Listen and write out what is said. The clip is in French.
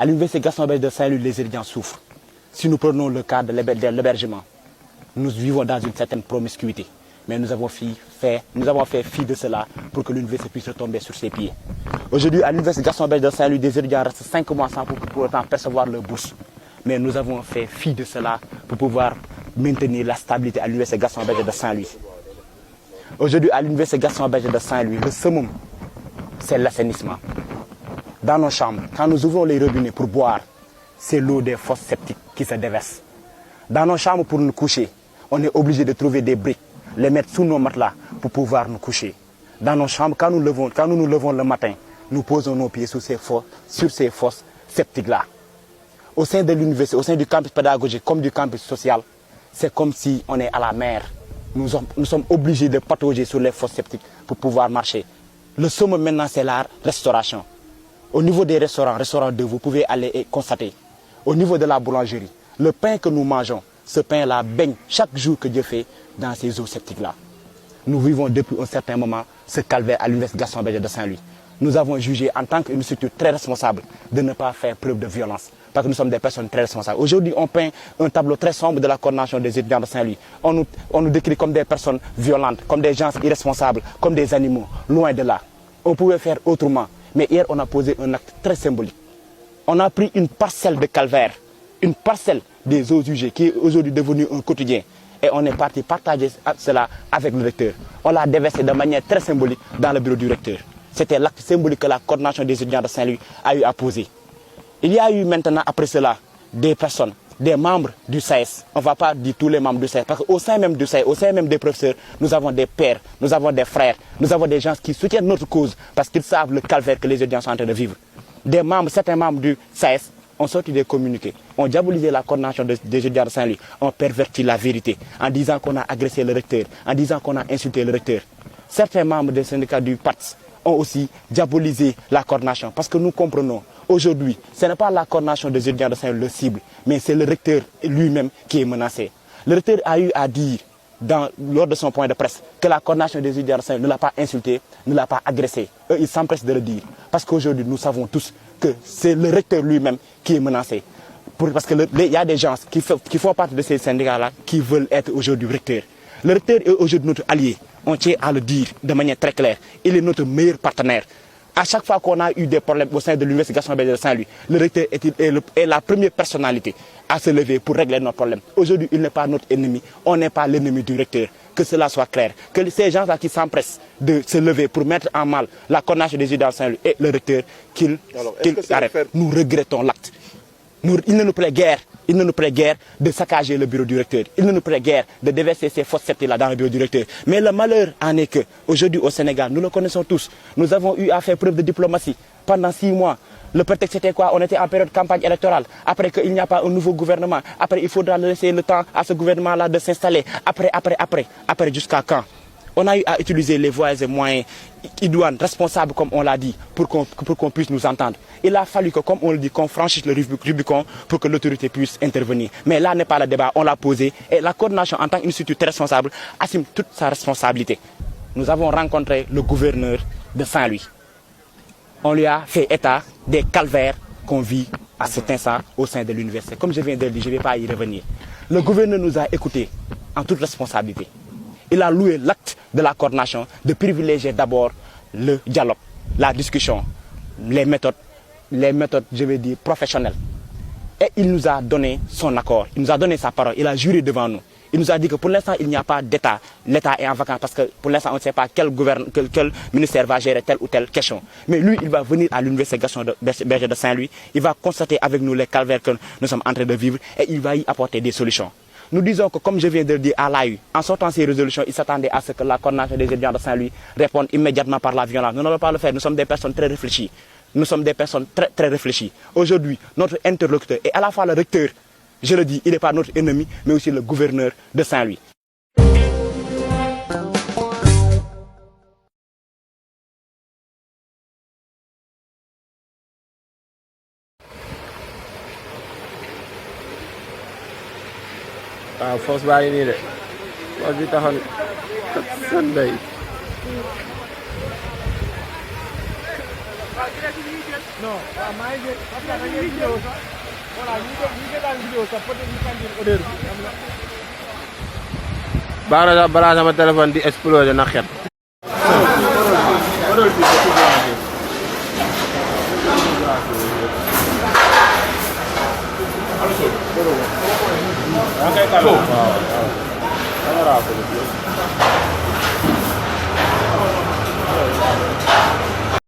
À l'université Gaston Berger de Saint-Louis, les étudiants souffrent. Si nous prenons le cas de l'hébergement, nous vivons dans une certaine promiscuité. Mais nous avons fait fi de cela pour que l'université puisse retomber sur ses pieds. Aujourd'hui, à l'université Gaston Berger de Saint-Louis, des étudiants restent 5 mois sans pour autant percevoir leur bourse. Mais nous avons fait fi de cela pour pouvoir maintenir la stabilité à l'université Gaston Berger de Saint-Louis. Aujourd'hui, à l'université Gaston Berger de Saint-Louis, le summum, c'est l'assainissement. Dans nos chambres, quand nous ouvrons les robinets pour boire, c'est l'eau des fosses septiques qui se déverse. Dans nos chambres pour nous coucher, on est obligé de trouver des briques, les mettre sous nos matelas pour pouvoir nous coucher. Dans nos chambres, quand nous nous levons le matin, nous posons nos pieds sur ces fosses septiques-là. Au sein de l'université, au sein du campus pédagogique comme du campus social, c'est comme si on est à la mer. Nous sommes obligés de patauger sur les fosses septiques pour pouvoir marcher. Le summum maintenant, c'est la restauration. Au niveau des restaurants 2, vous pouvez aller et constater. Au niveau de la boulangerie, le pain que nous mangeons, ce pain-là baigne chaque jour que Dieu fait dans ces eaux septiques-là. Nous vivons depuis un certain moment ce calvaire à l'université Gaston Berger de Saint-Louis. Nous avons jugé en tant qu'une structure très responsable de ne pas faire preuve de violence. Parce que nous sommes des personnes très responsables. Aujourd'hui, on peint un tableau très sombre de la coordination des étudiants de Saint-Louis. On nous décrit comme des personnes violentes, comme des gens irresponsables, comme des animaux. Loin de là. On pouvait faire autrement. Mais hier, on a posé un acte très symbolique. On a pris une parcelle de calvaire, une parcelle des eaux usées qui est aujourd'hui devenue un quotidien. Et on est parti partager cela avec le recteur. On l'a déversé de manière très symbolique dans le bureau du recteur. C'était l'acte symbolique que la coordination des étudiants de Saint-Louis a eu à poser. Il y a eu maintenant, après cela, des personnes, des membres du SAES. On ne va pas dire tous les membres du SAES, parce qu'au sein même du SAES, au sein même des professeurs, nous avons des pères, nous avons des frères, nous avons des gens qui soutiennent notre cause, parce qu'ils savent le calvaire que les étudiants sont en train de vivre. Certains membres du SAES ont sorti des communiqués, ont diabolisé la coordination des étudiants de Saint-Louis, ont perverti la vérité, en disant qu'on a agressé le recteur, en disant qu'on a insulté le recteur. Certains membres des syndicats du PATS ont aussi diabolisé la coordination, parce que nous comprenons. Aujourd'hui, ce n'est pas la coordination des étudiants de Saint-Louis le cible, mais c'est le recteur lui-même qui est menacé. Le recteur a eu à dire, lors de son point de presse, que la coordination des étudiants de Saint-Louis ne l'a pas insulté, ne l'a pas agressé. Eux, ils s'empressent de le dire. Parce qu'aujourd'hui, nous savons tous que c'est le recteur lui-même qui est menacé. Parce qu'il y a des gens qui font partie de ces syndicats-là qui veulent être aujourd'hui recteurs. Le recteur est aujourd'hui notre allié. On tient à le dire de manière très claire. Il est notre meilleur partenaire. À chaque fois qu'on a eu des problèmes au sein de l'université Gaston Berger de Saint-Louis, le recteur est la première personnalité à se lever pour régler nos problèmes. Aujourd'hui, il n'est pas notre ennemi, on n'est pas l'ennemi du recteur. Que cela soit clair. Que ces gens-là qui s'empressent de se lever pour mettre en mal la coordination des étudiants de Saint-Louis et le recteur, qu'ils arrêtent. Nous regrettons l'acte. Il ne nous plaît guère de saccager le bureau du recteur. Il ne nous plaît guère de déverser ces fausses septiques-là dans le bureau du recteur. Mais le malheur en est qu'aujourd'hui au Sénégal, nous le connaissons tous, nous avons eu à faire preuve de diplomatie pendant 6 mois. Le prétexte c'était quoi? On était en période de campagne électorale. Après qu'il n'y a pas un nouveau gouvernement. Après, il faudra laisser le temps à ce gouvernement-là de s'installer. Après, jusqu'à quand? On a eu à utiliser les voies et moyens idoines, responsables, comme on l'a dit, pour qu'on puisse nous entendre. Il a fallu que, comme on le dit, qu'on franchisse le Rubicon pour que l'autorité puisse intervenir. Mais là n'est pas le débat, on l'a posé. Et la coordination, en tant qu'institut très responsable, assume toute sa responsabilité. Nous avons rencontré le gouverneur de Saint-Louis. On lui a fait état des calvaires qu'on vit à cet instant au sein de l'université. Comme je viens de le dire, je ne vais pas y revenir. Le gouverneur nous a écoutés en toute responsabilité. Il a loué l'acte de la coordination de privilégier d'abord le dialogue, la discussion, les méthodes, je vais dire, professionnelles. Et il nous a donné son accord, il nous a donné sa parole, il a juré devant nous. Il nous a dit que pour l'instant, il n'y a pas d'État. L'État est en vacances parce que pour l'instant, on ne sait pas quel ministère va gérer telle ou telle question. Mais lui, il va venir à l'université Gaston Berger de Saint-Louis. Il va constater avec nous les calvaires que nous sommes en train de vivre et il va y apporter des solutions. Nous disons que, comme je viens de le dire à l'AU, en sortant ces résolutions, il s'attendait à ce que la coordination des étudiants de Saint-Louis réponde immédiatement par la violence. Nous n'allons pas le faire, nous sommes des personnes très réfléchies. Nous sommes des personnes très, très réfléchies. Aujourd'hui, notre interlocuteur est à la fois le recteur, je le dis, il n'est pas notre ennemi, mais aussi le gouverneur de Saint-Louis. Force baa ngi nii de force bi taxoon Sunday non waaw maa ngi jël parce que da ngeen vidéo sax voilà ñu daan vidéo sax peut-être ñu sentir odeur bi am na. baax na sax balaa sama téléphone di exploser na xet. odeur bi c'est tout blanc. Okay, kalau. Wow. Kamera aku.